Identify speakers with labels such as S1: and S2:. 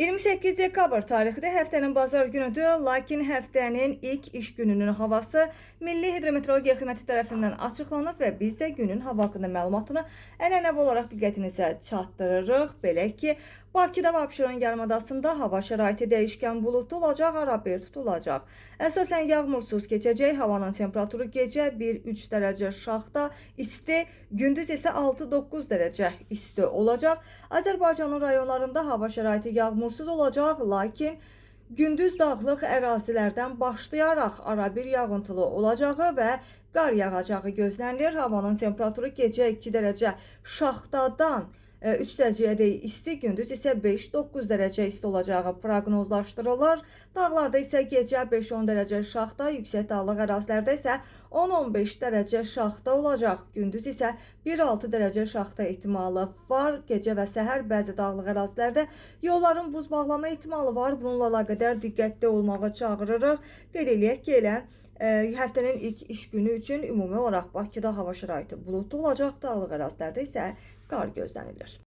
S1: 28 dekabr tarixli həftənin bazar günüdür, lakin həftənin ilk iş gününün havası Milli Hidrometeorologiya Xidməti tərəfindən açıqlanıb və biz də günün hava haqqında məlumatını ənənəvi olaraq diqqətinizə çatdırırıq. Belə ki, Bakıda və Abşeron yarımadasında hava şəraiti dəyişkən buludlu olacaq, arabir tutulacaq. Əsasən yağmursuz keçəcək, havanın temperaturu gecə 1-3 dərəcə şaxta isti, gündüz isə 6-9 dərəcə isti olacaq. Azərbaycanın rayonlarında hava şəraiti yağmursuz olacaq, lakin gündüz dağlıq ərazilərdən başlayaraq arabir yağıntılı olacağı və qar yağacağı gözlənilir. Havanın temperaturu gecə 2 dərəcə şaxtadan 3 dərəcəyədək isti, gündüz isə 5-9 dərəcə isti olacağı proqnozlaşdırılır. Dağlarda isə gecə 5-10 dərəcə şaxta, yüksək dağlıq ərazilərdə isə 10-15 dərəcə şaxta olacaq. Gündüz isə 1-6 dərəcə şaxta ehtimalı var. Gecə və səhər bəzi dağlıq ərazilərdə yolların buz bağlama ehtimalı var. Bununla əlaqədar diqqətli olmağı çağırırıq. Qeyd eləyək ki, həftənin ilk iş günü üçün ümumi olaraq Bakıda hava şəraiti buludlu olacaq, dağlıq ərazilərdə isə qar gözlənilir.